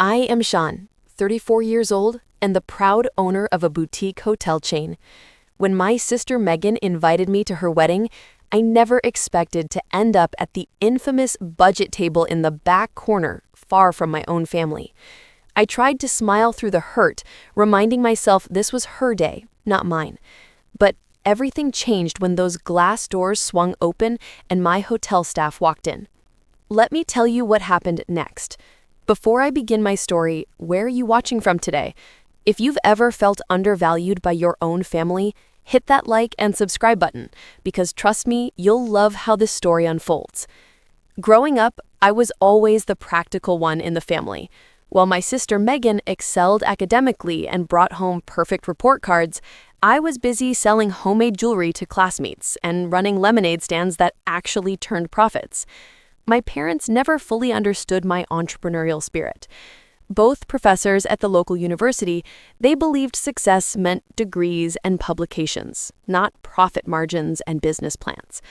I am Sean, 34 years old, and the proud owner of a boutique hotel chain. When my sister Megan invited me to her wedding, I never expected to end up at the infamous budget table in the back corner, far from my own family. I tried to smile through the hurt, reminding myself this was her day, not mine. But everything changed when those glass doors swung open and my hotel staff walked in. Let me tell you what happened next. Before I begin my story, where are you watching from today? If you've ever felt undervalued by your own family, hit that like and subscribe button, because trust me, you'll love how this story unfolds. Growing up, I was always the practical one in the family. While my sister Megan excelled academically and brought home perfect report cards, I was busy selling homemade jewelry to classmates and running lemonade stands that actually turned profits. My parents never fully understood my entrepreneurial spirit. Both professors at the local university, they believed success meant degrees and publications, not profit margins and business plans.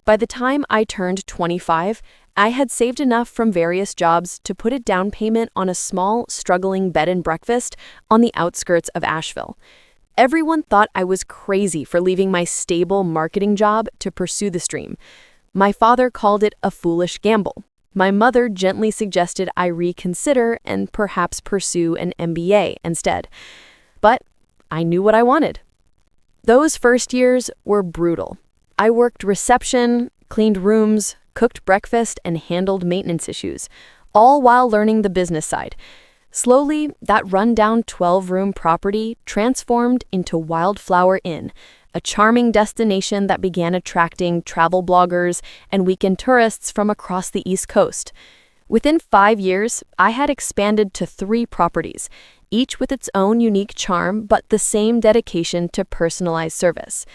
By the time I turned 25, I had saved enough from various jobs to put a down payment on a small, struggling bed and breakfast on the outskirts of Asheville. Everyone thought I was crazy for leaving my stable marketing job to pursue this dream. My father called it a foolish gamble. My mother gently suggested I reconsider and perhaps pursue an MBA instead. But I knew what I wanted. Those first years were brutal. I worked reception, cleaned rooms, cooked breakfast, and handled maintenance issues, all while learning the business side. Slowly, that rundown 12-room property transformed into Wildflower Inn, a charming destination that began attracting travel bloggers and weekend tourists from across the East Coast. Within 5 years, I had expanded to 3 properties, each with its own unique charm but the same dedication to personalized service.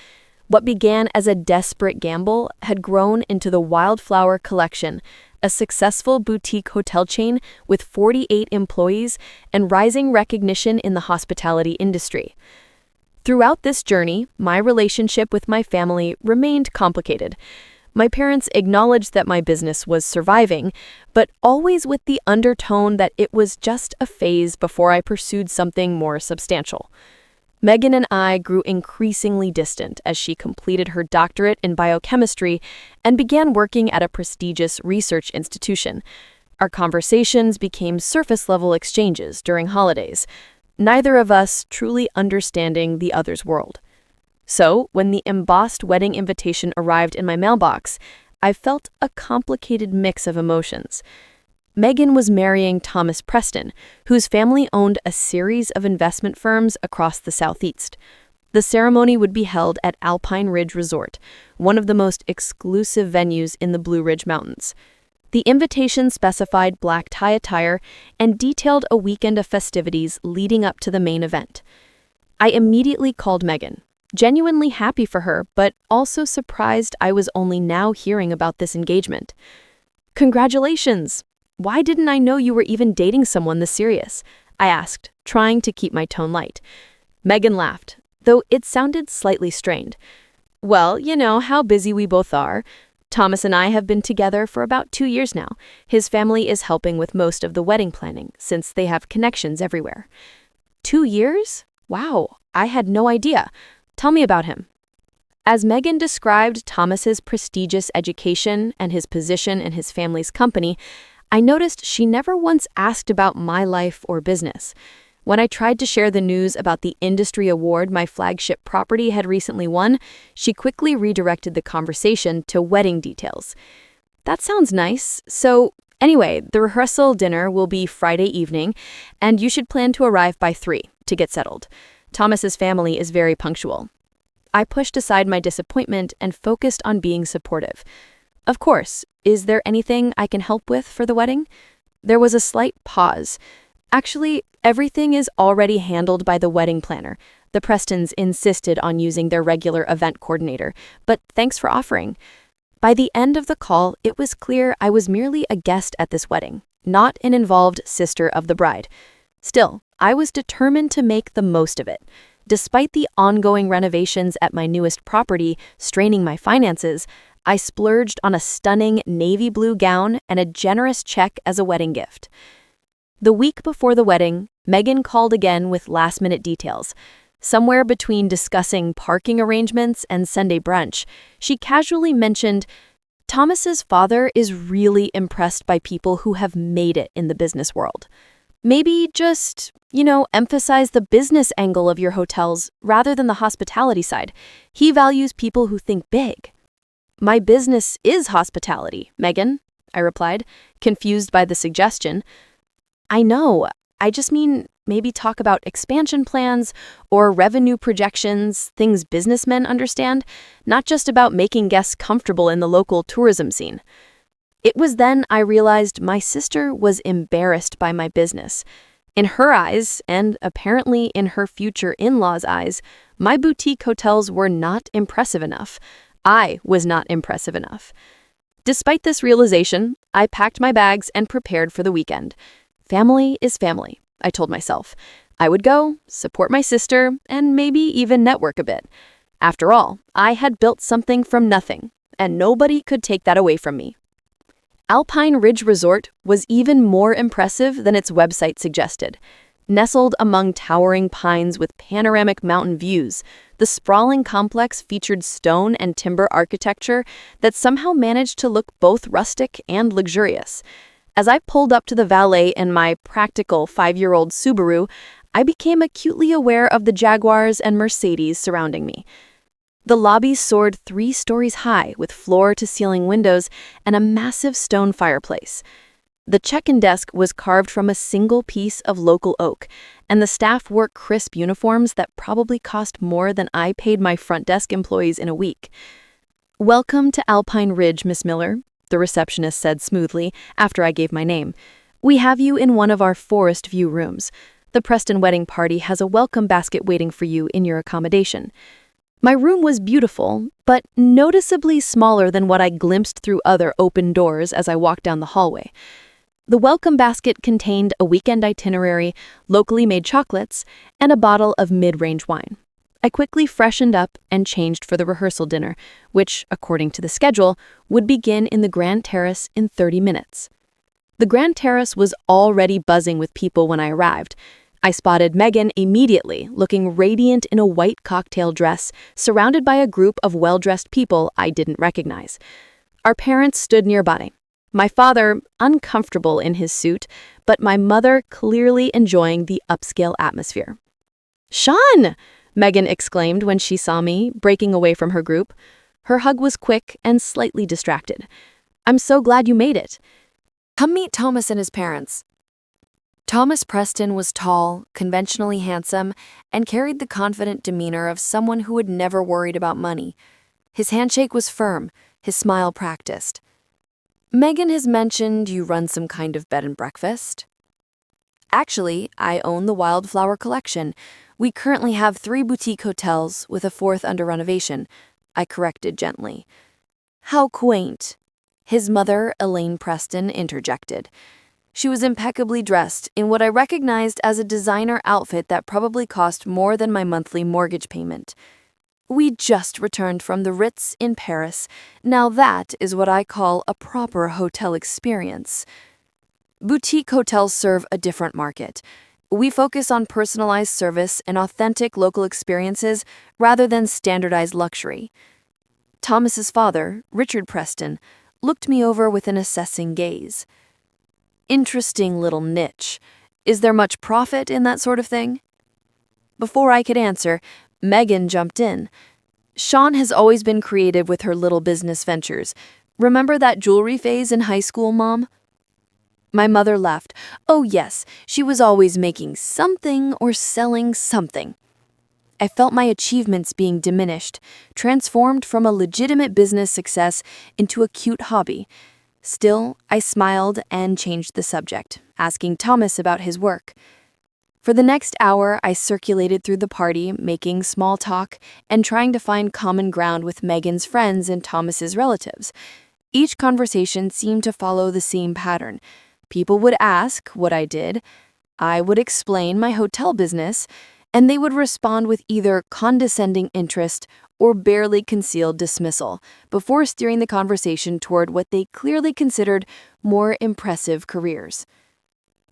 What began as a desperate gamble had grown into the Wildflower Collection, a successful boutique hotel chain with 48 employees and rising recognition in the hospitality industry. Throughout this journey, my relationship with my family remained complicated. My parents acknowledged that my business was surviving, but always with the undertone that it was just a phase before I pursued something more substantial. Megan and I grew increasingly distant as she completed her doctorate in biochemistry and began working at a prestigious research institution. Our conversations became surface-level exchanges during holidays, neither of us truly understanding the other's world. So, when the embossed wedding invitation arrived in my mailbox, I felt a complicated mix of emotions. Megan was marrying Thomas Preston, whose family owned a series of investment firms across the Southeast. The ceremony would be held at Alpine Ridge Resort, one of the most exclusive venues in the Blue Ridge Mountains. The invitation specified black tie attire and detailed a weekend of festivities leading up to the main event. I immediately called Megan, genuinely happy for her, but also surprised I was only now hearing about this engagement. "Congratulations! Why didn't I know you were even dating someone this serious?" I asked, trying to keep my tone light. Megan laughed, though it sounded slightly strained. "Well, you know how busy we both are. Thomas and I have been together for about 2 years now. His family is helping with most of the wedding planning, since they have connections everywhere." 2 years? Wow, I had no idea. Tell me about him. As Megan described Thomas's prestigious education and his position in his family's company, I noticed she never once asked about my life or business. When I tried to share the news about the industry award my flagship property had recently won, she quickly redirected the conversation to wedding details. "That sounds nice. So, anyway, the rehearsal dinner will be Friday evening, and you should plan to arrive by 3 to get settled. Thomas's family is very punctual." I pushed aside my disappointment and focused on being supportive. "Of course. Is there anything I can help with for the wedding?" There was a slight pause. "Actually, everything is already handled by the wedding planner. The Prestons insisted on using their regular event coordinator, but thanks for offering." By the end of the call, it was clear I was merely a guest at this wedding, not an involved sister of the bride. Still, I was determined to make the most of it. Despite the ongoing renovations at my newest property straining my finances, I splurged on a stunning navy blue gown and a generous check as a wedding gift. The week before the wedding, Megan called again with last-minute details. Somewhere between discussing parking arrangements and Sunday brunch, she casually mentioned, "Thomas's father is really impressed by people who have made it in the business world. Maybe just, emphasize the business angle of your hotels rather than the hospitality side. He values people who think big." "My business is hospitality, Megan," I replied, confused by the suggestion. "I know. I just mean maybe talk about expansion plans or revenue projections, things businessmen understand, not just about making guests comfortable in the local tourism scene." It was then I realized my sister was embarrassed by my business. In her eyes, and apparently in her future in-laws' eyes, my boutique hotels were not impressive enough. I was not impressive enough. Despite this realization, I packed my bags and prepared for the weekend. Family is family, I told myself. I would go, support my sister, and maybe even network a bit. After all, I had built something from nothing, and nobody could take that away from me. Alpine Ridge Resort was even more impressive than its website suggested. Nestled among towering pines with panoramic mountain views, the sprawling complex featured stone and timber architecture that somehow managed to look both rustic and luxurious. As I pulled up to the valet in my practical 5-year-old Subaru, I became acutely aware of the Jaguars and Mercedes surrounding me. The lobby soared 3 stories high with floor-to-ceiling windows and a massive stone fireplace. The check-in desk was carved from a single piece of local oak, and the staff wore crisp uniforms that probably cost more than I paid my front desk employees in a week. "Welcome to Alpine Ridge, Miss Miller," the receptionist said smoothly after I gave my name. "We have you in one of our forest view rooms. The Preston wedding party has a welcome basket waiting for you in your accommodation." My room was beautiful, but noticeably smaller than what I glimpsed through other open doors as I walked down the hallway. The welcome basket contained a weekend itinerary, locally made chocolates, and a bottle of mid-range wine. I quickly freshened up and changed for the rehearsal dinner, which, according to the schedule, would begin in the Grand Terrace in 30 minutes. The Grand Terrace was already buzzing with people when I arrived. I spotted Megan immediately, looking radiant in a white cocktail dress, surrounded by a group of well-dressed people I didn't recognize. Our parents stood nearby. My father, uncomfortable in his suit, but my mother clearly enjoying the upscale atmosphere. "Sean!" Megan exclaimed when she saw me, breaking away from her group. Her hug was quick and slightly distracted. "I'm so glad you made it. Come meet Thomas and his parents." Thomas Preston was tall, conventionally handsome, and carried the confident demeanor of someone who had never worried about money. His handshake was firm, his smile practiced. "Megan has mentioned you run some kind of bed and breakfast." "Actually, I own the Wildflower Collection. We currently have 3 boutique hotels with a 4th under renovation," I corrected gently. "How quaint," his mother, Elaine Preston, interjected. She was impeccably dressed in what I recognized as a designer outfit that probably cost more than my monthly mortgage payment. "We just returned from the Ritz in Paris. Now that is what I call a proper hotel experience." Boutique hotels serve a different market. We focus on personalized service and authentic local experiences rather than standardized luxury. Thomas's father, Richard Preston, looked me over with an assessing gaze. "Interesting little niche. Is there much profit in that sort of thing?" Before I could answer, Megan jumped in. "Sean has always been creative with her little business ventures. Remember that jewelry phase in high school, Mom?" My mother laughed. "Oh yes, she was always making something or selling something." I felt my achievements being diminished, transformed from a legitimate business success into a cute hobby. Still, I smiled and changed the subject, asking Thomas about his work. For the next hour, I circulated through the party, making small talk and trying to find common ground with Megan's friends and Thomas's relatives. Each conversation seemed to follow the same pattern. People would ask what I did, I would explain my hotel business, and they would respond with either condescending interest or barely concealed dismissal, before steering the conversation toward what they clearly considered more impressive careers.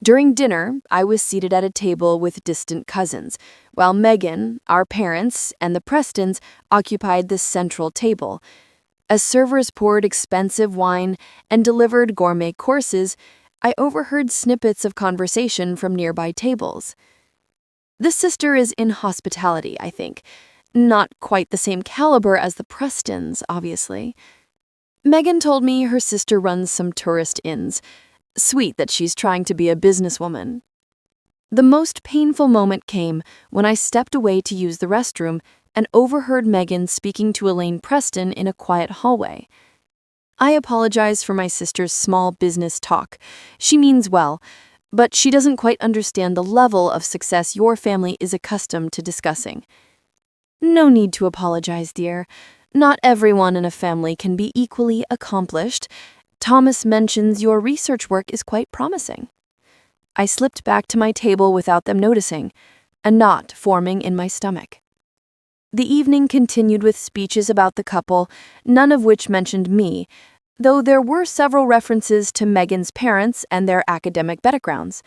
During dinner, I was seated at a table with distant cousins, while Megan, our parents, and the Prestons occupied the central table. As servers poured expensive wine and delivered gourmet courses, I overheard snippets of conversation from nearby tables. This sister is in hospitality, I think. Not quite the same caliber as the Prestons, obviously. Megan told me her sister runs some tourist inns. Sweet that she's trying to be a businesswoman. The most painful moment came when I stepped away to use the restroom and overheard Megan speaking to Elaine Preston in a quiet hallway. I apologize for my sister's small business talk. She means well, but she doesn't quite understand the level of success your family is accustomed to discussing. No need to apologize, dear. Not everyone in a family can be equally accomplished. Thomas mentions your research work is quite promising. I slipped back to my table without them noticing, a knot forming in my stomach. The evening continued with speeches about the couple, none of which mentioned me, though there were several references to Megan's parents and their academic backgrounds.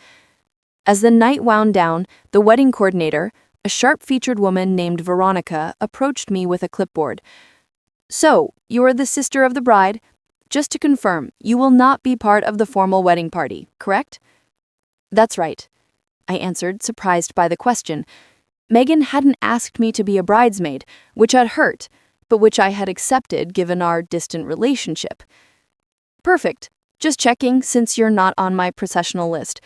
As the night wound down, the wedding coordinator, a sharp-featured woman named Veronica, approached me with a clipboard. "So, you're the sister of the bride? Just to confirm, you will not be part of the formal wedding party, correct?" "That's right," I answered, surprised by the question. Megan hadn't asked me to be a bridesmaid, which had hurt, but which I had accepted given our distant relationship. "Perfect. Just checking since you're not on my processional list.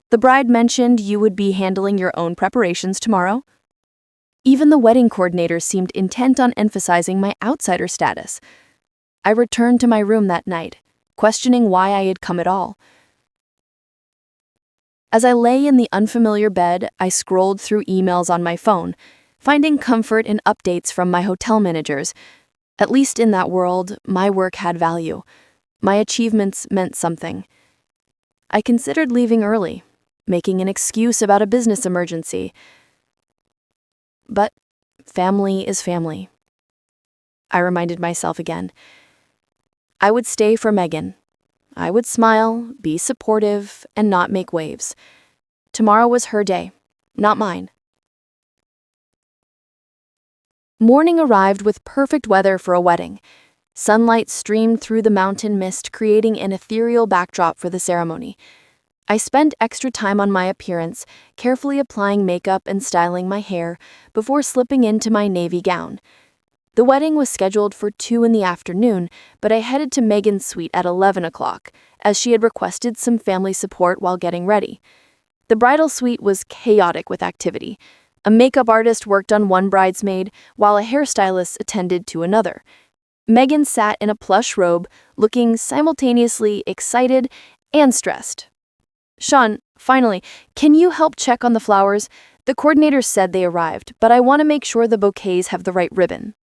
The bride mentioned you would be handling your own preparations tomorrow." Even the wedding coordinator seemed intent on emphasizing my outsider status. I returned to my room that night, questioning why I had come at all. As I lay in the unfamiliar bed, I scrolled through emails on my phone, finding comfort in updates from my hotel managers. At least in that world, my work had value. My achievements meant something. I considered leaving early, making an excuse about a business emergency. But family is family. I reminded myself again. I would stay for Megan. I would smile, be supportive, and not make waves. Tomorrow was her day, not mine. Morning arrived with perfect weather for a wedding. Sunlight streamed through the mountain mist, creating an ethereal backdrop for the ceremony. I spent extra time on my appearance, carefully applying makeup and styling my hair before slipping into my navy gown. The wedding was scheduled for 2 in the afternoon, but I headed to Megan's suite at 11 o'clock, as she had requested some family support while getting ready. The bridal suite was chaotic with activity. A makeup artist worked on one bridesmaid, while a hairstylist attended to another. Megan sat in a plush robe, looking simultaneously excited and stressed. "Sean, finally, can you help check on the flowers? The coordinator said they arrived, but I want to make sure the bouquets have the right ribbon."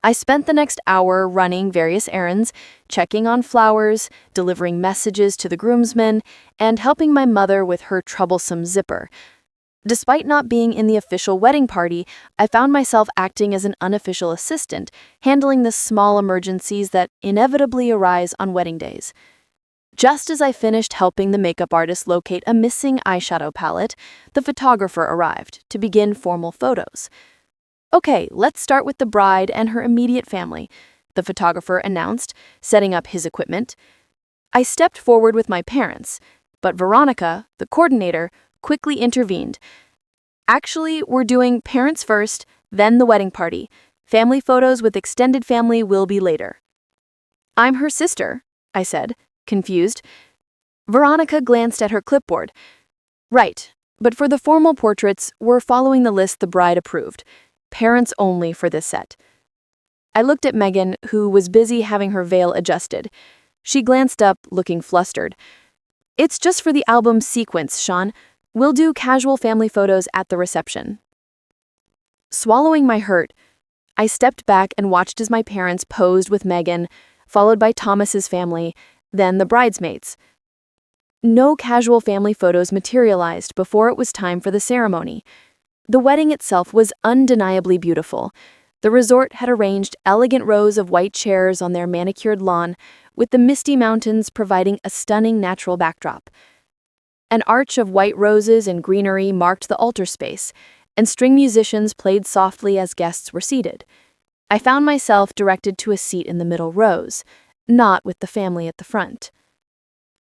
I spent the next hour running various errands, checking on flowers, delivering messages to the groomsmen, and helping my mother with her troublesome zipper. Despite not being in the official wedding party, I found myself acting as an unofficial assistant, handling the small emergencies that inevitably arise on wedding days. Just as I finished helping the makeup artist locate a missing eyeshadow palette, the photographer arrived to begin formal photos. "Okay, let's start with the bride and her immediate family," the photographer announced, setting up his equipment. I stepped forward with my parents, but Veronica, the coordinator, quickly intervened. "Actually, we're doing parents first, then the wedding party. Family photos with extended family will be later." "I'm her sister," I said, confused. Veronica glanced at her clipboard. "Right, but for the formal portraits, we're following the list the bride approved. Parents only for this set." I looked at Megan, who was busy having her veil adjusted. She glanced up, looking flustered. "It's just for the album sequence, Sean. We'll do casual family photos at the reception." Swallowing my hurt, I stepped back and watched as my parents posed with Megan, followed by Thomas's family, then the bridesmaids. No casual family photos materialized before it was time for the ceremony. The wedding itself was undeniably beautiful. The resort had arranged elegant rows of white chairs on their manicured lawn, with the misty mountains providing a stunning natural backdrop. An arch of white roses and greenery marked the altar space, and string musicians played softly as guests were seated. I found myself directed to a seat in the middle rows, not with the family at the front.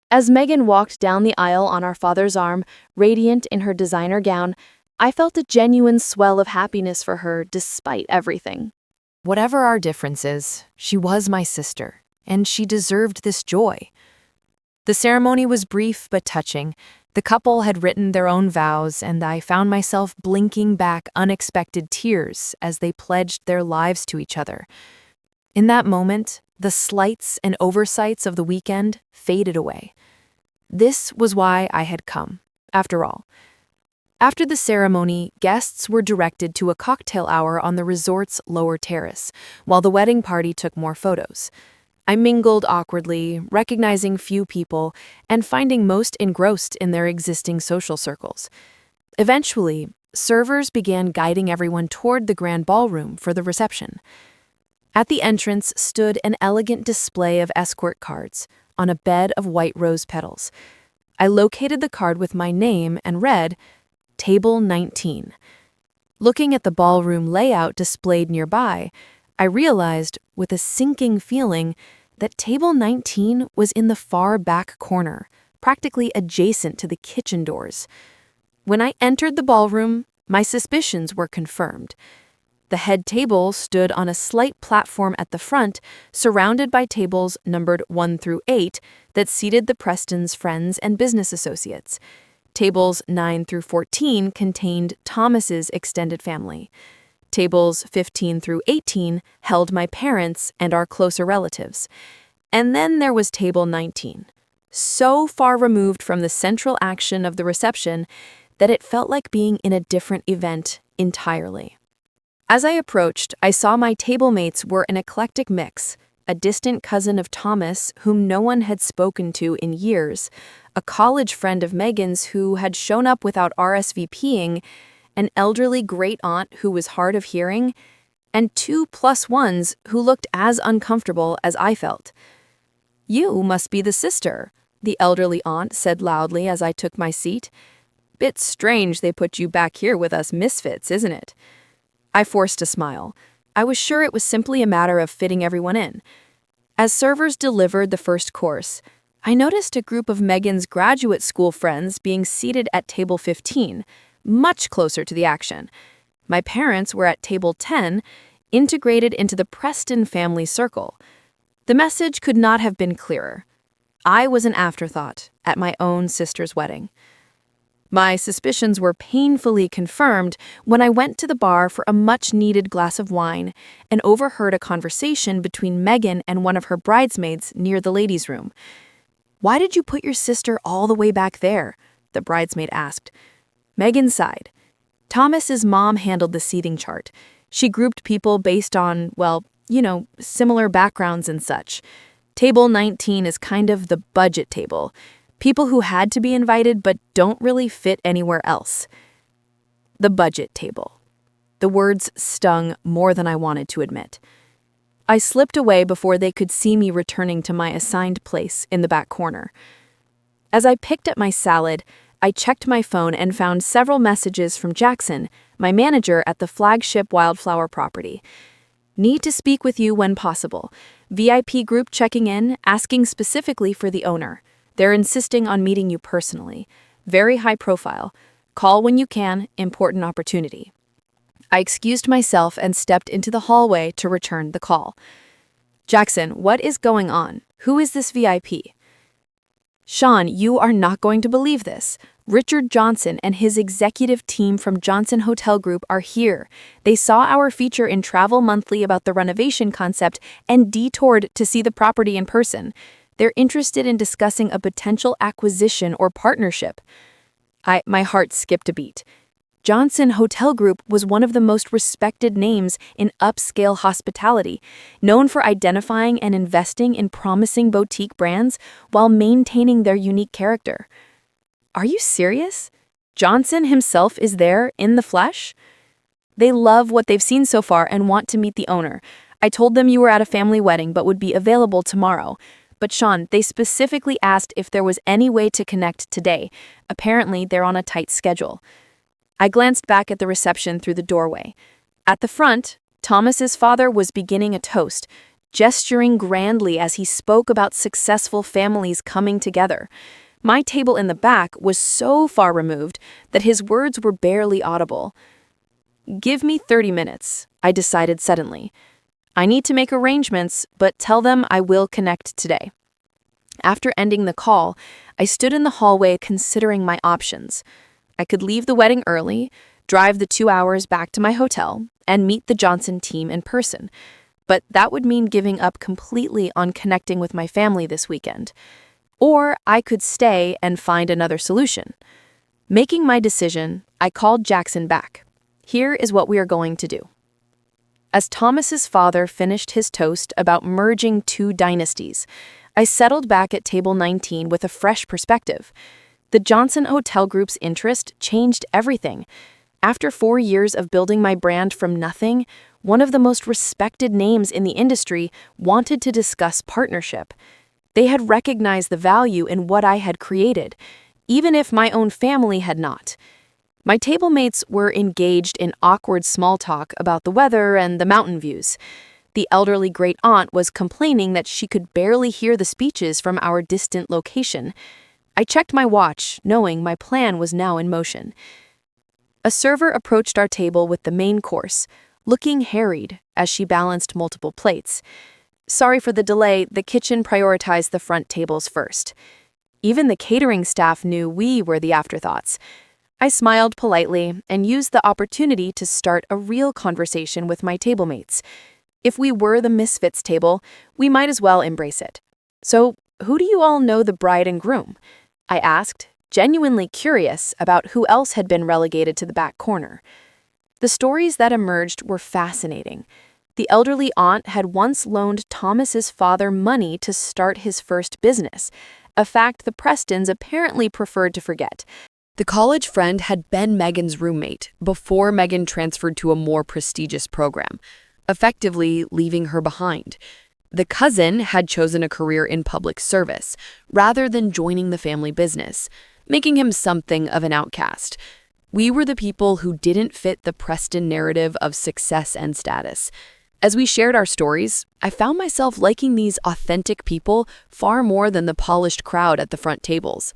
As Megan walked down the aisle on our father's arm, radiant in her designer gown, I felt a genuine swell of happiness for her despite everything. Whatever our differences, she was my sister, and she deserved this joy. The ceremony was brief but touching. The couple had written their own vows, and I found myself blinking back unexpected tears as they pledged their lives to each other. In that moment, the slights and oversights of the weekend faded away. This was why I had come, after all. After the ceremony, guests were directed to a cocktail hour on the resort's lower terrace, while the wedding party took more photos. I mingled awkwardly, recognizing few people, and finding most engrossed in their existing social circles. Eventually, servers began guiding everyone toward the grand ballroom for the reception. At the entrance stood an elegant display of escort cards on a bed of white rose petals. I located the card with my name and read, Table 19. Looking at the ballroom layout displayed nearby, I realized, with a sinking feeling, that Table 19 was in the far back corner, practically adjacent to the kitchen doors. When I entered the ballroom, my suspicions were confirmed. The head table stood on a slight platform at the front, surrounded by tables numbered 1 through 8 that seated the Prestons' friends and business associates. Tables 9 through 14 contained Thomas's extended family. Tables 15 through 18 held my parents and our closer relatives. And then there was Table 19, so far removed from the central action of the reception that it felt like being in a different event entirely. As I approached, I saw my table mates were an eclectic mix: a distant cousin of Thomas whom no one had spoken to in years, a college friend of Megan's who had shown up without RSVPing, an elderly great-aunt who was hard of hearing, and 2+1s who looked as uncomfortable as I felt. "You must be the sister," the elderly aunt said loudly as I took my seat. "Bit strange they put you back here with us misfits, isn't it?" I forced a smile. I was sure it was simply a matter of fitting everyone in. As servers delivered the first course, I noticed a group of Megan's graduate school friends being seated at Table 15, much closer to the action. My parents were at Table 10, integrated into the Preston family circle. The message could not have been clearer. I was an afterthought at my own sister's wedding. My suspicions were painfully confirmed when I went to the bar for a much-needed glass of wine and overheard a conversation between Megan and one of her bridesmaids near the ladies' room. "Why did you put your sister all the way back there?" the bridesmaid asked. Megan sighed. Thomas's mom handled the seating chart. She grouped people based on, well, similar backgrounds and such. Table 19 is kind of the budget table. People who had to be invited but don't really fit anywhere else. The budget table. The words stung more than I wanted to admit. I slipped away before they could see me returning to my assigned place in the back corner. As I picked at my salad, I checked my phone and found several messages from Jackson, my manager at the flagship wildflower property. "Need to speak with you when possible. VIP group checking in, asking specifically for the owner. They're insisting on meeting you personally. Very high profile. Call when you can, important opportunity." I excused myself and stepped into the hallway to return the call. "Jackson, what is going on? Who is this VIP?" "Sean, you are not going to believe this. Richard Johnson and his executive team from Johnson Hotel Group are here. They saw our feature in Travel Monthly about the renovation concept and detoured to see the property in person. They're interested in discussing a potential acquisition or partnership." My heart skipped a beat. Johnson Hotel Group was one of the most respected names in upscale hospitality, known for identifying and investing in promising boutique brands while maintaining their unique character. Are you serious? Johnson himself is there in the flesh? They love what they've seen so far and want to meet the owner. I told them you were at a family wedding but would be available tomorrow. But Sean, they specifically asked if there was any way to connect today. Apparently, they're on a tight schedule. I glanced back at the reception through the doorway. At the front, Thomas's father was beginning a toast, gesturing grandly as he spoke about successful families coming together. My table in the back was so far removed that his words were barely audible. "Give me 30 minutes," I decided suddenly. "I need to make arrangements, but tell them I will connect today." After ending the call, I stood in the hallway considering my options. I could leave the wedding early, drive the 2 hours back to my hotel, and meet the Johnson team in person. But that would mean giving up completely on connecting with my family this weekend. Or I could stay and find another solution. Making my decision, I called Jackson back. Here is what we are going to do. As Thomas's father finished his toast about merging two dynasties, I settled back at table 19 with a fresh perspective. The Johnson Hotel Group's interest changed everything. After 4 years of building my brand from nothing, one of the most respected names in the industry wanted to discuss partnership. They had recognized the value in what I had created, even if my own family had not. My table mates were engaged in awkward small talk about the weather and the mountain views. The elderly great-aunt was complaining that she could barely hear the speeches from our distant location. I checked my watch, knowing my plan was now in motion. A server approached our table with the main course, looking harried as she balanced multiple plates. Sorry for the delay, the kitchen prioritized the front tables first. Even the catering staff knew we were the afterthoughts. I smiled politely and used the opportunity to start a real conversation with my table mates. If we were the misfits table, we might as well embrace it. "So, who do you all know the bride and groom?" I asked, genuinely curious about who else had been relegated to the back corner. The stories that emerged were fascinating. The elderly aunt had once loaned Thomas's father money to start his first business, a fact the Prestons apparently preferred to forget. The college friend had been Megan's roommate before Megan transferred to a more prestigious program, effectively leaving her behind. The cousin had chosen a career in public service rather than joining the family business, making him something of an outcast. We were the people who didn't fit the Preston narrative of success and status. As we shared our stories, I found myself liking these authentic people far more than the polished crowd at the front tables.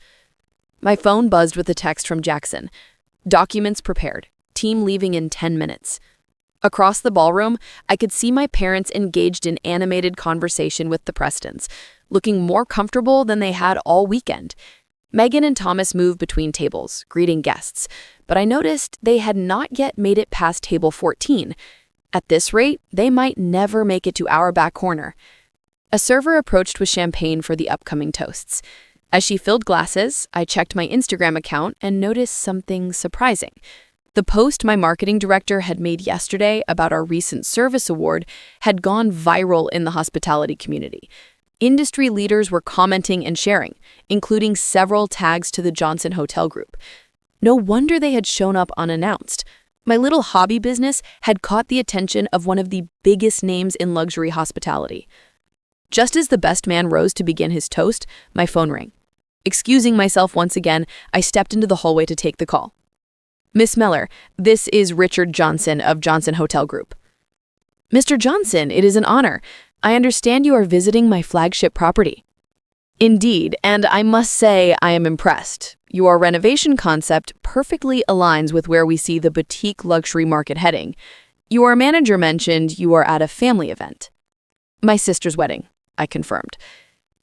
My phone buzzed with a text from Jackson. "Documents prepared. Team leaving in 10 minutes. Across the ballroom, I could see my parents engaged in animated conversation with the Prestons, looking more comfortable than they had all weekend. Megan and Thomas moved between tables, greeting guests, but I noticed they had not yet made it past table 14. At this rate, they might never make it to our back corner. A server approached with champagne for the upcoming toasts. As she filled glasses, I checked my Instagram account and noticed something surprising. The post my marketing director had made yesterday about our recent service award had gone viral in the hospitality community. Industry leaders were commenting and sharing, including several tags to the Johnson Hotel Group. No wonder they had shown up unannounced. My little hobby business had caught the attention of one of the biggest names in luxury hospitality. Just as the best man rose to begin his toast, my phone rang. Excusing myself once again, I stepped into the hallway to take the call. "Miss Meller, this is Richard Johnson of Johnson Hotel Group." "Mr. Johnson, it is an honor. I understand you are visiting my flagship property." "Indeed, and I must say I am impressed. Your renovation concept perfectly aligns with where we see the boutique luxury market heading. Your manager mentioned you are at a family event." "My sister's wedding," I confirmed.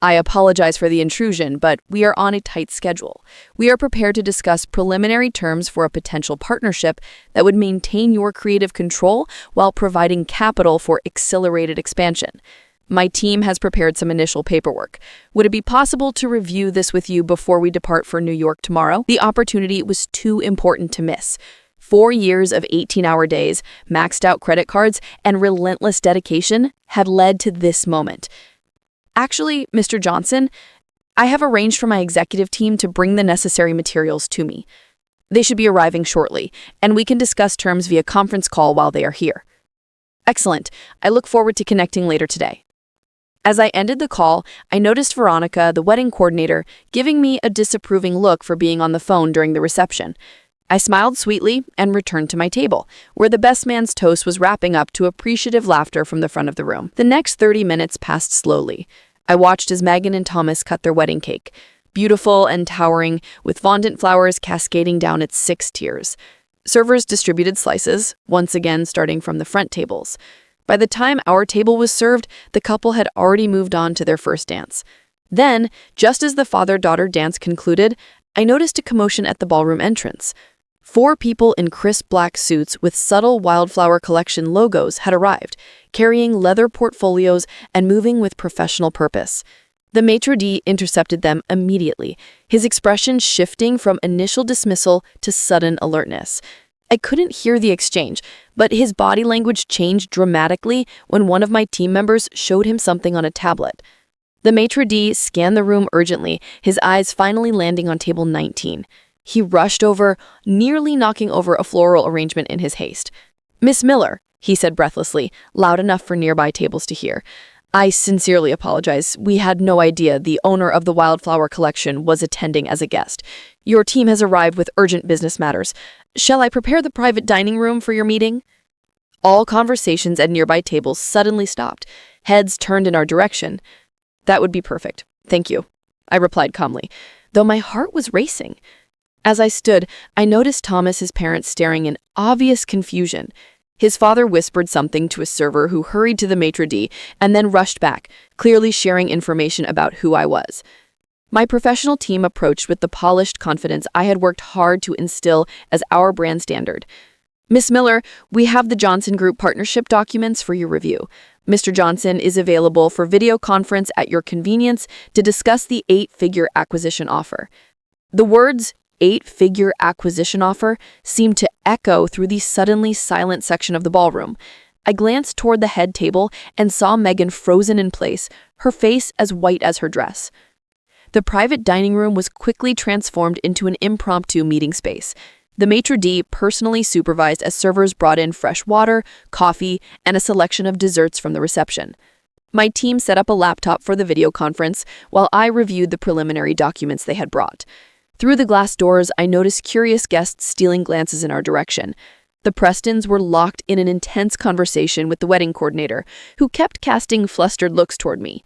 "I apologize for the intrusion, but we are on a tight schedule. We are prepared to discuss preliminary terms for a potential partnership that would maintain your creative control while providing capital for accelerated expansion. My team has prepared some initial paperwork. Would it be possible to review this with you before we depart for New York tomorrow?" The opportunity was too important to miss. 4 years of 18-hour days, maxed out credit cards, and relentless dedication had led to this moment. "Actually, Mr. Johnson, I have arranged for my executive team to bring the necessary materials to me. They should be arriving shortly, and we can discuss terms via conference call while they are here." "Excellent. I look forward to connecting later today." As I ended the call, I noticed Veronica, the wedding coordinator, giving me a disapproving look for being on the phone during the reception. I smiled sweetly and returned to my table, where the best man's toast was wrapping up to appreciative laughter from the front of the room. The next 30 minutes passed slowly. I watched as Megan and Thomas cut their wedding cake, beautiful and towering, with fondant flowers cascading down its 6 tiers. Servers distributed slices, once again starting from the front tables. By the time our table was served, the couple had already moved on to their first dance. Then, just as the father-daughter dance concluded, I noticed a commotion at the ballroom entrance. 4 people in crisp black suits with subtle Wildflower Collection logos had arrived, carrying leather portfolios and moving with professional purpose. The maitre d' intercepted them immediately, his expression shifting from initial dismissal to sudden alertness. I couldn't hear the exchange, but his body language changed dramatically when one of my team members showed him something on a tablet. The maitre d' scanned the room urgently, his eyes finally landing on table 19. He rushed over, nearly knocking over a floral arrangement in his haste. "Miss Miller," he said breathlessly, loud enough for nearby tables to hear. "I sincerely apologize. We had no idea the owner of the Wildflower Collection was attending as a guest. Your team has arrived with urgent business matters. Shall I prepare the private dining room for your meeting?" All conversations at nearby tables suddenly stopped. Heads turned in our direction. "That would be perfect. Thank you," I replied calmly, though my heart was racing. As I stood, I noticed Thomas's parents staring in obvious confusion. His father whispered something to a server who hurried to the maitre d' and then rushed back, clearly sharing information about who I was. My professional team approached with the polished confidence I had worked hard to instill as our brand standard. "Miss Miller, we have the Johnson Group partnership documents for your review. Mr. Johnson is available for video conference at your convenience to discuss the 8-figure acquisition offer." The words 8-figure acquisition offer seemed to echo through the suddenly silent section of the ballroom. I glanced toward the head table and saw Megan frozen in place, her face as white as her dress. The private dining room was quickly transformed into an impromptu meeting space. The maitre d' personally supervised as servers brought in fresh water, coffee, and a selection of desserts from the reception. My team set up a laptop for the video conference while I reviewed the preliminary documents they had brought. Through the glass doors, I noticed curious guests stealing glances in our direction. The Prestons were locked in an intense conversation with the wedding coordinator, who kept casting flustered looks toward me.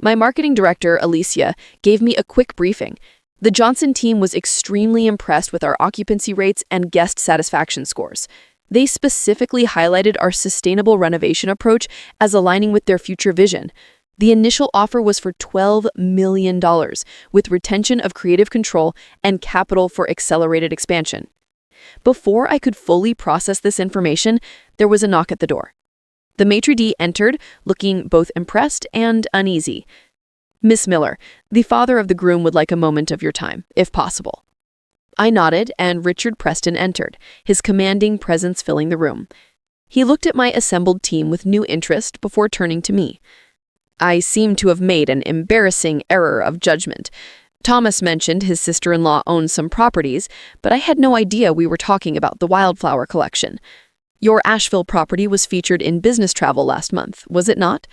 My marketing director, Alicia, gave me a quick briefing. The Johnson team was extremely impressed with our occupancy rates and guest satisfaction scores. They specifically highlighted our sustainable renovation approach as aligning with their future vision. The initial offer was for $12 million, with retention of creative control and capital for accelerated expansion. Before I could fully process this information, there was a knock at the door. The maitre d' entered, looking both impressed and uneasy. "Miss Miller, the father of the groom would like a moment of your time, if possible." I nodded, and Richard Preston entered, his commanding presence filling the room. He looked at my assembled team with new interest before turning to me. "I seem to have made an embarrassing error of judgment. Thomas mentioned his sister-in-law owns some properties, but I had no idea we were talking about the Wildflower Collection. Your Asheville property was featured in Business Travel last month, was it not?"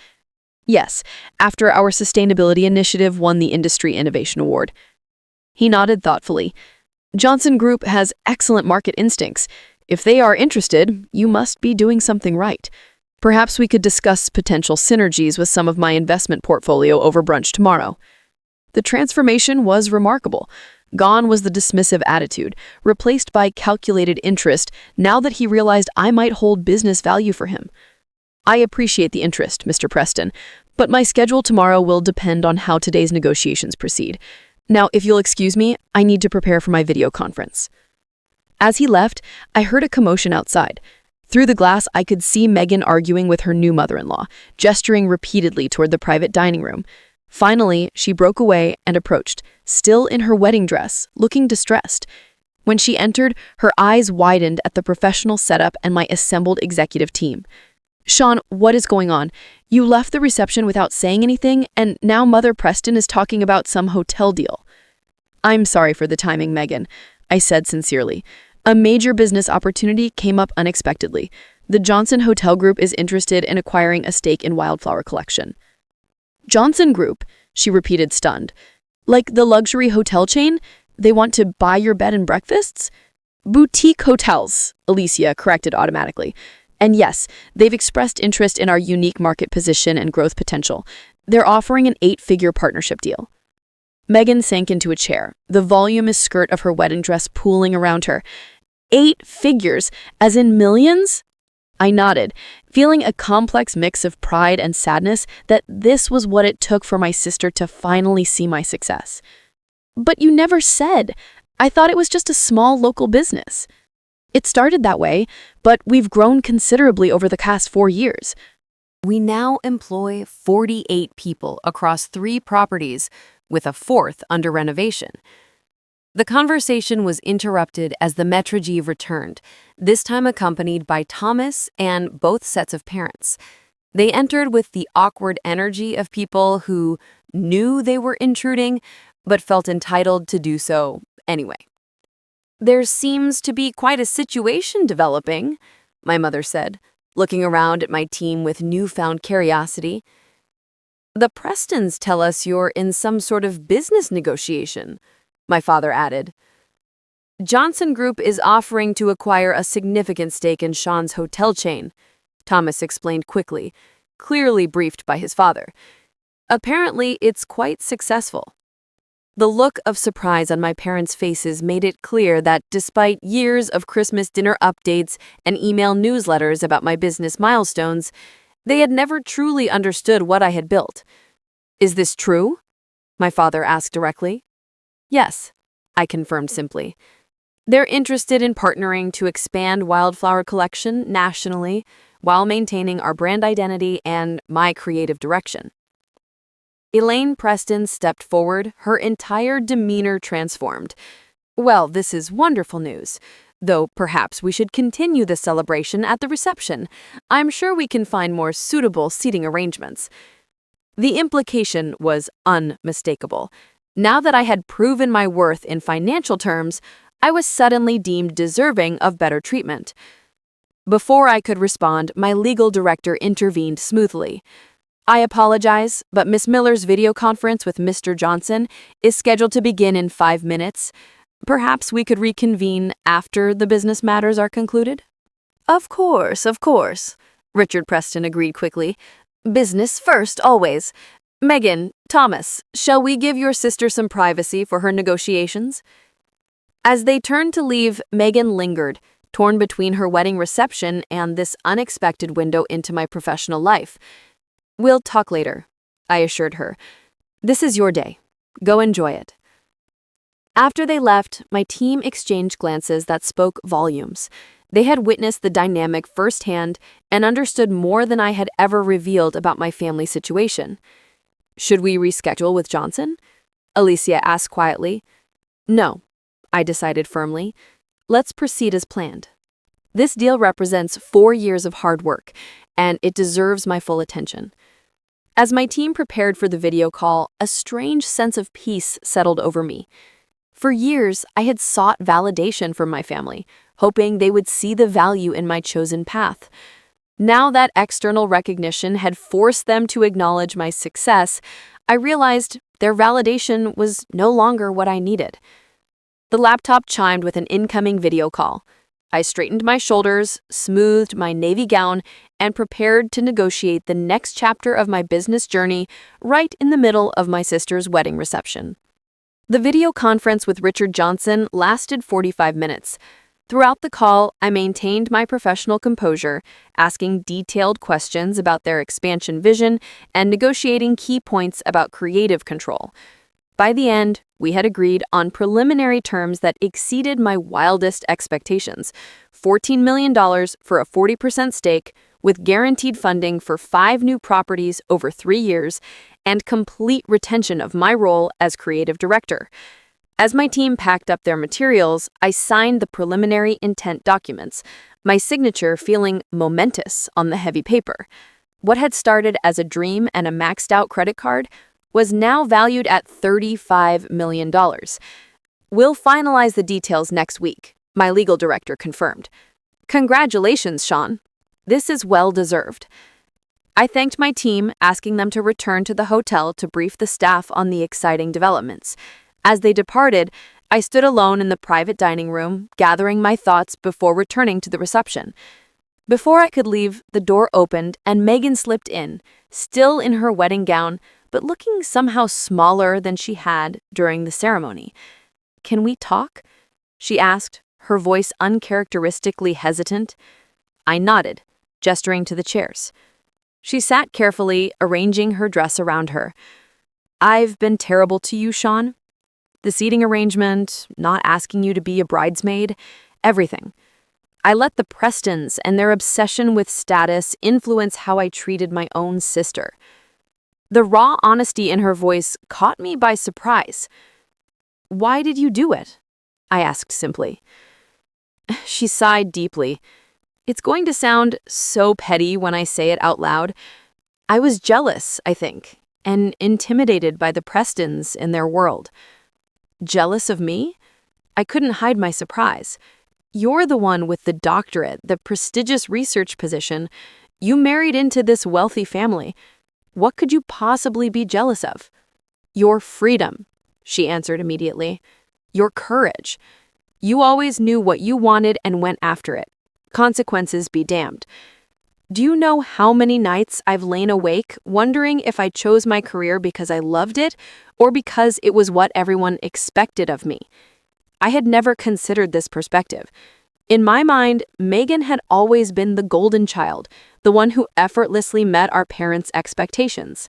"Yes, after our sustainability initiative won the Industry Innovation Award." He nodded thoughtfully. "Johnson Group has excellent market instincts. If they are interested, you must be doing something right. Perhaps we could discuss potential synergies with some of my investment portfolio over brunch tomorrow." The transformation was remarkable. Gone was the dismissive attitude, replaced by calculated interest now that he realized I might hold business value for him. "I appreciate the interest, Mr. Preston, but my schedule tomorrow will depend on how today's negotiations proceed. Now, if you'll excuse me, I need to prepare for my video conference." As he left, I heard a commotion outside. Through the glass, I could see Megan arguing with her new mother-in-law, gesturing repeatedly toward the private dining room. Finally, she broke away and approached, still in her wedding dress, looking distressed. When she entered, her eyes widened at the professional setup and my assembled executive team. "Sean, what is going on? You left the reception without saying anything, and now Mother Preston is talking about some hotel deal." "I'm sorry for the timing, Megan," I said sincerely. "A major business opportunity came up unexpectedly. The Johnson Hotel Group is interested in acquiring a stake in Wildflower Collection." Johnson Group, she repeated, stunned. Like the luxury hotel chain? They want to buy your bed and breakfasts? Boutique hotels, Alicia corrected automatically. And yes, they've expressed interest in our unique market position and growth potential. They're offering an 8-figure partnership deal. Megan sank into a chair, the voluminous skirt of her wedding dress pooling around her. 8 figures, as in millions? I nodded, feeling a complex mix of pride and sadness that this was what it took for my sister to finally see my success. But you never said. I thought it was just a small local business. It started that way, but we've grown considerably over the past 4 years. We now employ 48 people across 3 properties, with a 4th under renovation. The conversation was interrupted as the Metrogyve returned, this time accompanied by Thomas and both sets of parents. They entered with the awkward energy of people who knew they were intruding, but felt entitled to do so anyway. "There seems to be quite a situation developing," my mother said, looking around at my team with newfound curiosity. "The Prestons tell us you're in some sort of business negotiation," my father added. "Johnson Group is offering to acquire a significant stake in Sean's hotel chain," Thomas explained quickly, clearly briefed by his father. "Apparently, it's quite successful." The look of surprise on my parents' faces made it clear that despite years of Christmas dinner updates and email newsletters about my business milestones, they had never truly understood what I had built. "Is this true?" my father asked directly. "Yes," I confirmed simply. "They're interested in partnering to expand Wildflower Collection nationally while maintaining our brand identity and my creative direction." Elaine Preston stepped forward, her entire demeanor transformed. "Well, this is wonderful news. Though perhaps we should continue the celebration at the reception. I'm sure we can find more suitable seating arrangements." The implication was unmistakable. Now that I had proven my worth in financial terms, I was suddenly deemed deserving of better treatment. Before I could respond, my legal director intervened smoothly. "I apologize, but Miss Miller's video conference with Mr. Johnson is scheduled to begin in 5 minutes. Perhaps we could reconvene after the business matters are concluded?" Of course, Richard Preston agreed quickly. "Business first, always. Megan, Thomas, shall we give your sister some privacy for her negotiations?" As they turned to leave, Megan lingered, torn between her wedding reception and this unexpected window into my professional life. "We'll talk later," I assured her. "This is your day. Go enjoy it." After they left, my team exchanged glances that spoke volumes. They had witnessed the dynamic firsthand and understood more than I had ever revealed about my family situation. "Should we reschedule with Johnson?" Alicia asked quietly. "No," I decided firmly. "Let's proceed as planned. This deal represents 4 years of hard work, and it deserves my full attention." As my team prepared for the video call, a strange sense of peace settled over me. For years, I had sought validation from my family, hoping they would see the value in my chosen path. Now that external recognition had forced them to acknowledge my success, I realized their validation was no longer what I needed. The laptop chimed with an incoming video call. I straightened my shoulders, smoothed my navy gown, and prepared to negotiate the next chapter of my business journey right in the middle of my sister's wedding reception. The video conference with Richard Johnson lasted 45 minutes. Throughout the call, I maintained my professional composure, asking detailed questions about their expansion vision and negotiating key points about creative control. By the end, we had agreed on preliminary terms that exceeded my wildest expectations: $14 million for a 40% stake, with guaranteed funding for 5 new properties over 3 years, and complete retention of my role as creative director. As my team packed up their materials, I signed the preliminary intent documents, my signature feeling momentous on the heavy paper. What had started as a dream and a maxed-out credit card was now valued at $35 million. "We'll finalize the details next week," my legal director confirmed. "Congratulations, Sean. This is well-deserved." I thanked my team, asking them to return to the hotel to brief the staff on the exciting developments. As they departed, I stood alone in the private dining room, gathering my thoughts before returning to the reception. Before I could leave, the door opened and Megan slipped in, still in her wedding gown, but looking somehow smaller than she had during the ceremony. "Can we talk?" she asked, her voice uncharacteristically hesitant. I nodded, gesturing to the chairs. She sat carefully, arranging her dress around her. "I've been terrible to you, Sean. The seating arrangement, not asking you to be a bridesmaid, everything. I let the Prestons and their obsession with status influence how I treated my own sister." The raw honesty in her voice caught me by surprise. "Why did you do it?" I asked simply. She sighed deeply. It's going to sound so petty when I say it out loud. I was jealous, I think, and intimidated by the Prestons in their world. Jealous of me? I couldn't hide my surprise. You're the one with the doctorate, the prestigious research position. You married into this wealthy family. What could you possibly be jealous of? Your freedom, she answered immediately. Your courage. You always knew what you wanted and went after it. Consequences be damned. Do you know how many nights I've lain awake wondering if I chose my career because I loved it or because it was what everyone expected of me? I had never considered this perspective. In my mind, Megan had always been the golden child, the one who effortlessly met our parents' expectations.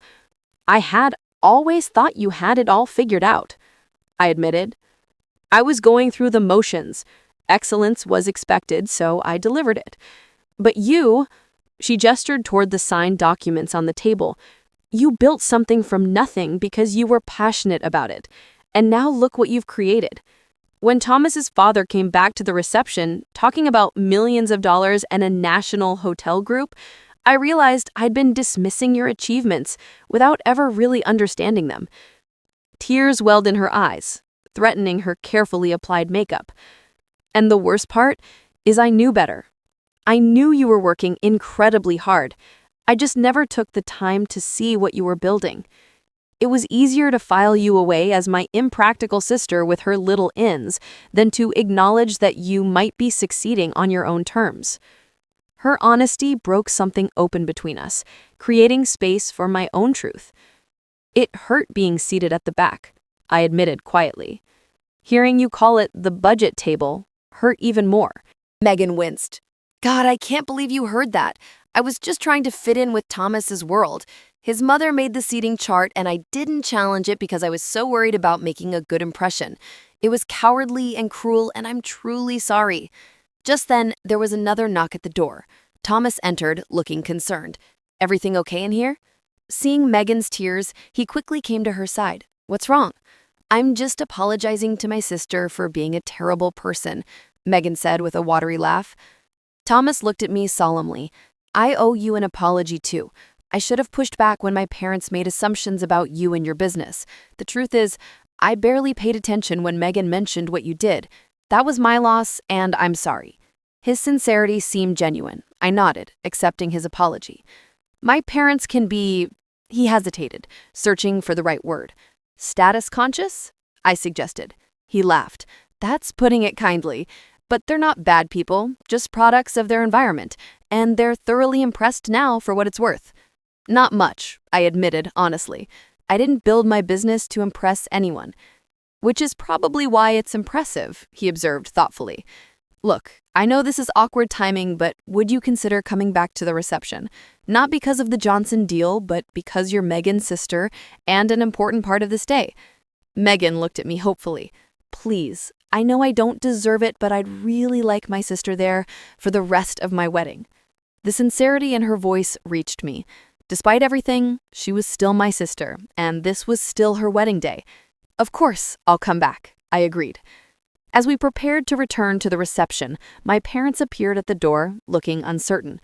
I had always thought you had it all figured out, I admitted. I was going through the motions. Excellence was expected, so I delivered it. But you, she gestured toward the signed documents on the table, you built something from nothing because you were passionate about it. And now look what you've created. When Thomas's father came back to the reception, talking about millions of dollars and a national hotel group, I realized I'd been dismissing your achievements without ever really understanding them. Tears welled in her eyes, threatening her carefully applied makeup. And the worst part is I knew better. I knew you were working incredibly hard. I just never took the time to see what you were building. It was easier to file you away as my impractical sister with her little ins than to acknowledge that you might be succeeding on your own terms. Her honesty broke something open between us, creating space for my own truth. It hurt being seated at the back, I admitted quietly. Hearing you call it the budget table hurt even more. Megan winced. God, I can't believe you heard that. I was just trying to fit in with Thomas's world. His mother made the seating chart and I didn't challenge it because I was so worried about making a good impression. It was cowardly and cruel and I'm truly sorry. Just then, there was another knock at the door. Thomas entered, looking concerned. Everything okay in here? Seeing Megan's tears, he quickly came to her side. What's wrong? I'm just apologizing to my sister for being a terrible person, Megan said with a watery laugh. Thomas looked at me solemnly. I owe you an apology too. I should have pushed back when my parents made assumptions about you and your business. The truth is, I barely paid attention when Megan mentioned what you did. That was my loss, and I'm sorry. His sincerity seemed genuine. I nodded, accepting his apology. My parents can be... He hesitated, searching for the right word. Status conscious? I suggested. He laughed. That's putting it kindly. But they're not bad people, just products of their environment, and they're thoroughly impressed now for what it's worth. Not much, I admitted honestly. I didn't build my business to impress anyone. Which is probably why it's impressive, he observed thoughtfully. Look, I know this is awkward timing, but would you consider coming back to the reception? Not because of the Johnson deal, but because you're Megan's sister and an important part of this day. Megan looked at me hopefully. Please, I know I don't deserve it, but I'd really like my sister there for the rest of my wedding. The sincerity in her voice reached me. Despite everything, she was still my sister, and this was still her wedding day. Of course, I'll come back, I agreed. As we prepared to return to the reception, my parents appeared at the door, looking uncertain.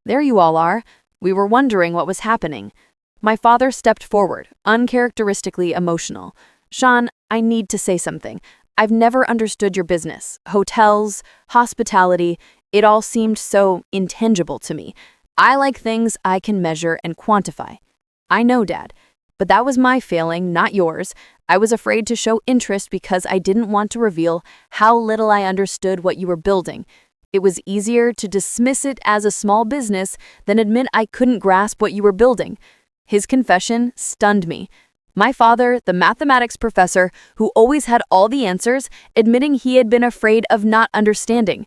There you all are. We were wondering what was happening. My father stepped forward, uncharacteristically emotional. Sean, I need to say something. I've never understood your business. Hotels, hospitality, it all seemed so intangible to me. I like things I can measure and quantify. I know, Dad, but that was my failing, not yours. I was afraid to show interest because I didn't want to reveal how little I understood what you were building. It was easier to dismiss it as a small business than admit I couldn't grasp what you were building. His confession stunned me. My father, the mathematics professor who always had all the answers, admitting he had been afraid of not understanding.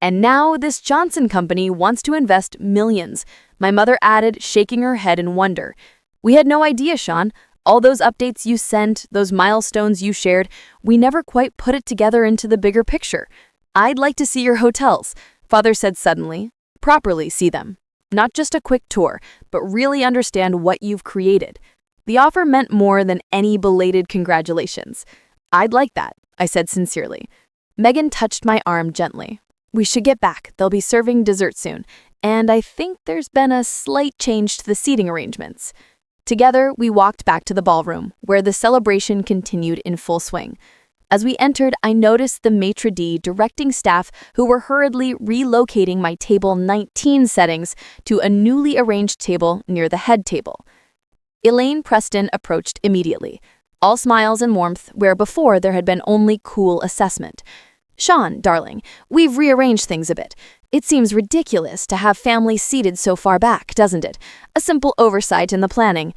And now this Johnson company wants to invest millions, my mother added, shaking her head in wonder. We had no idea, Sean. All those updates you sent, those milestones you shared, we never quite put it together into the bigger picture. I'd like to see your hotels, Father said suddenly. Properly see them. Not just a quick tour, but really understand what you've created. The offer meant more than any belated congratulations. I'd like that, I said sincerely. Megan touched my arm gently. We should get back. They'll be serving dessert soon, and I think there's been a slight change to the seating arrangements. Together, we walked back to the ballroom, where the celebration continued in full swing. As we entered, I noticed the maitre d' directing staff who were hurriedly relocating my table 19 settings to a newly arranged table near the head table. Elaine Preston approached immediately, all smiles and warmth where before there had been only cool assessment. Sean, darling, we've rearranged things a bit. It seems ridiculous to have families seated so far back, doesn't it? A simple oversight in the planning.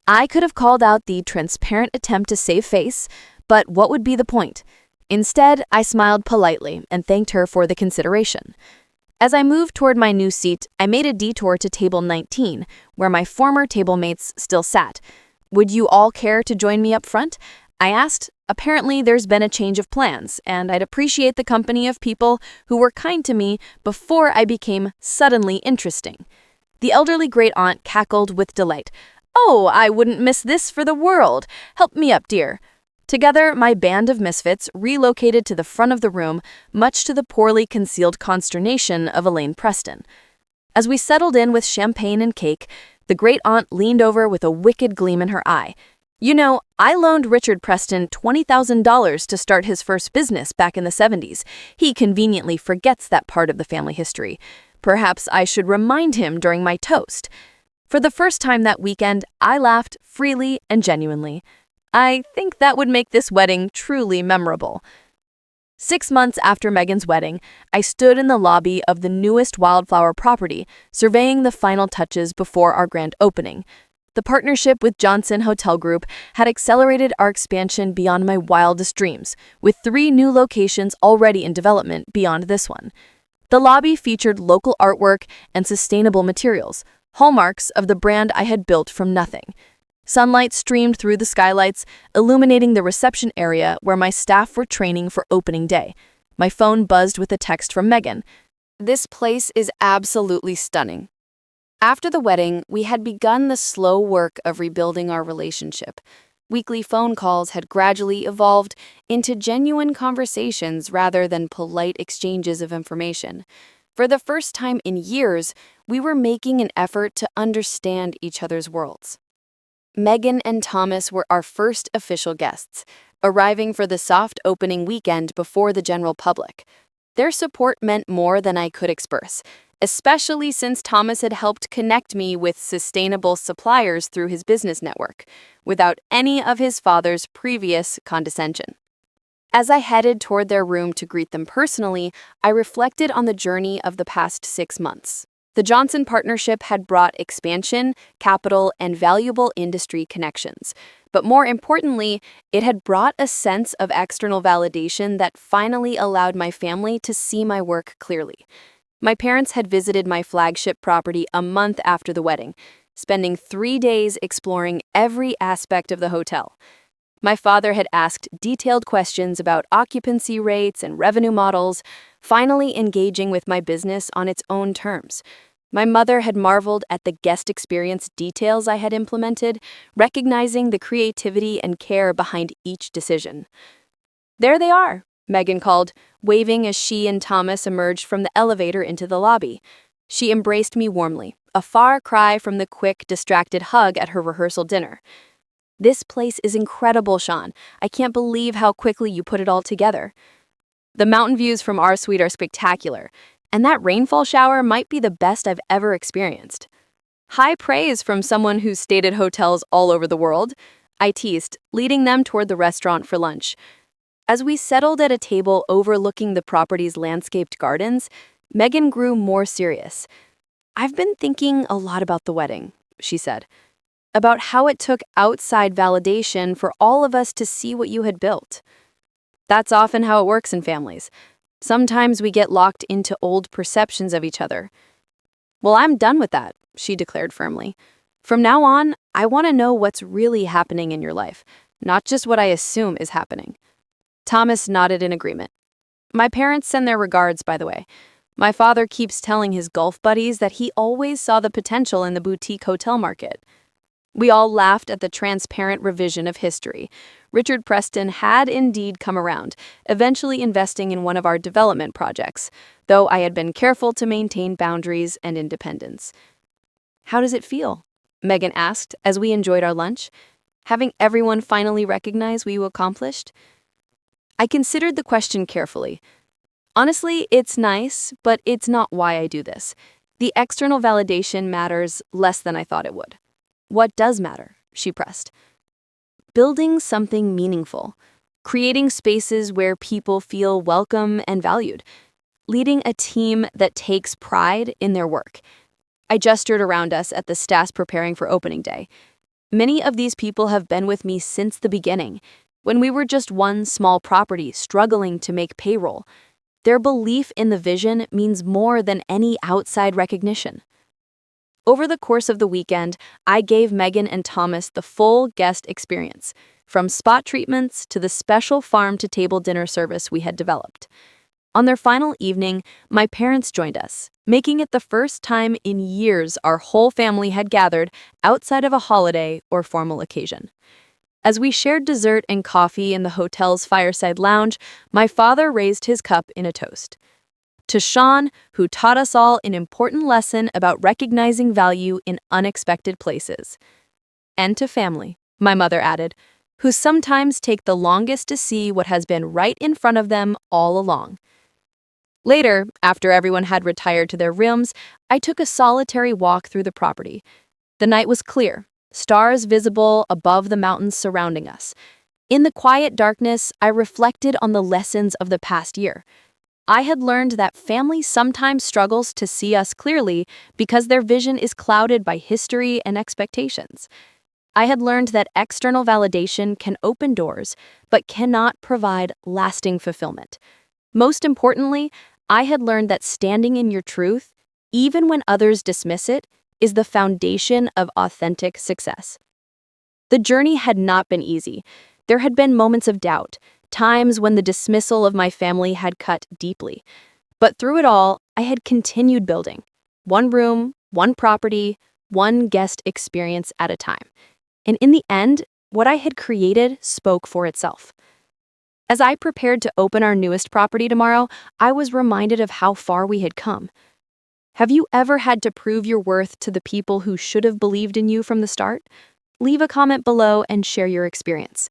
I could have called out the transparent attempt to save face, but what would be the point? Instead, I smiled politely and thanked her for the consideration. As I moved toward my new seat, I made a detour to table 19, where my former table mates still sat. Would you all care to join me up front? I asked. Apparently, there's been a change of plans, and I'd appreciate the company of people who were kind to me before I became suddenly interesting. The elderly great-aunt cackled with delight. Oh, I wouldn't miss this for the world. Help me up, dear. Together, my band of misfits relocated to the front of the room, much to the poorly concealed consternation of Elaine Preston. As we settled in with champagne and cake, the great-aunt leaned over with a wicked gleam in her eye. You know, I loaned Richard Preston $20,000 to start his first business back in the 70s. He conveniently forgets that part of the family history. Perhaps I should remind him during my toast. For the first time that weekend, I laughed freely and genuinely. I think that would make this wedding truly memorable. 6 months after Megan's wedding, I stood in the lobby of the newest wildflower property, surveying the final touches before our grand opening. The partnership with Johnson Hotel Group had accelerated our expansion beyond my wildest dreams, with 3 new locations already in development beyond this one. The lobby featured local artwork and sustainable materials, hallmarks of the brand I had built from nothing. Sunlight streamed through the skylights, illuminating the reception area where my staff were training for opening day. My phone buzzed with a text from Megan. This place is absolutely stunning. After the wedding, we had begun the slow work of rebuilding our relationship. Weekly phone calls had gradually evolved into genuine conversations rather than polite exchanges of information. For the first time in years, we were making an effort to understand each other's worlds. Megan and Thomas were our first official guests, arriving for the soft opening weekend before the general public. Their support meant more than I could express, especially since Thomas had helped connect me with sustainable suppliers through his business network, without any of his father's previous condescension. As I headed toward their room to greet them personally, I reflected on the journey of the past 6 months. The Johnson partnership had brought expansion, capital, and valuable industry connections. But more importantly, it had brought a sense of external validation that finally allowed my family to see my work clearly. My parents had visited my flagship property a month after the wedding, spending 3 days exploring every aspect of the hotel. My father had asked detailed questions about occupancy rates and revenue models, finally engaging with my business on its own terms. My mother had marveled at the guest experience details I had implemented, recognizing the creativity and care behind each decision. There they are, Megan called, waving as she and Thomas emerged from the elevator into the lobby. She embraced me warmly, a far cry from the quick, distracted hug at her rehearsal dinner. This place is incredible, Sean. I can't believe how quickly you put it all together. The mountain views from our suite are spectacular. And that rainfall shower might be the best I've ever experienced. High praise from someone who's stayed at hotels all over the world, I teased, leading them toward the restaurant for lunch. As we settled at a table overlooking the property's landscaped gardens, Megan grew more serious. "I've been thinking a lot about the wedding," she said, "about how it took outside validation for all of us to see what you had built. That's often how it works in families. Sometimes we get locked into old perceptions of each other." "Well, I'm done with that," she declared firmly. "From now on, I want to know what's really happening in your life, not just what I assume is happening." Thomas nodded in agreement. "My parents send their regards, by the way. My father keeps telling his golf buddies that he always saw the potential in the boutique hotel market." We all laughed at the transparent revision of history. Richard Preston had indeed come around, eventually investing in one of our development projects, though I had been careful to maintain boundaries and independence. "How does it feel?" Megan asked as we enjoyed our lunch. "Having everyone finally recognize what you accomplished?" I considered the question carefully. Honestly, it's nice, but it's not why I do this. The external validation matters less than I thought it would. "What does matter?" she pressed. "Building something meaningful, creating spaces where people feel welcome and valued, leading a team that takes pride in their work." I gestured around us at the staff preparing for opening day. Many of these people have been with me since the beginning, when we were just one small property struggling to make payroll. Their belief in the vision means more than any outside recognition. Over the course of the weekend, I gave Megan and Thomas the full guest experience, from spot treatments to the special farm-to-table dinner service we had developed. On their final evening, my parents joined us, making it the first time in years our whole family had gathered outside of a holiday or formal occasion. As we shared dessert and coffee in the hotel's fireside lounge, my father raised his cup in a toast. "To Sean, who taught us all an important lesson about recognizing value in unexpected places." "And to family," my mother added, "who sometimes take the longest to see what has been right in front of them all along." Later, after everyone had retired to their rooms, I took a solitary walk through the property. The night was clear, stars visible above the mountains surrounding us. In the quiet darkness, I reflected on the lessons of the past year. I had learned that family sometimes struggles to see us clearly because their vision is clouded by history and expectations. I had learned that external validation can open doors, but cannot provide lasting fulfillment. Most importantly, I had learned that standing in your truth, even when others dismiss it, is the foundation of authentic success. The journey had not been easy. There had been moments of doubt, times when the dismissal of my family had cut deeply. But through it all, I had continued building. One room, one property, one guest experience at a time. And in the end, what I had created spoke for itself. As I prepared to open our newest property tomorrow, I was reminded of how far we had come. Have you ever had to prove your worth to the people who should have believed in you from the start? Leave a comment below and share your experience.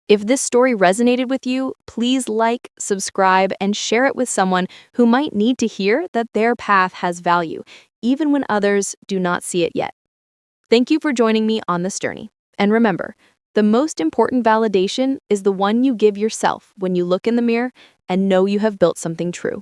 If this story resonated with you, please like, subscribe, and share it with someone who might need to hear that their path has value, even when others do not see it yet. Thank you for joining me on this journey. And remember, the most important validation is the one you give yourself when you look in the mirror and know you have built something true.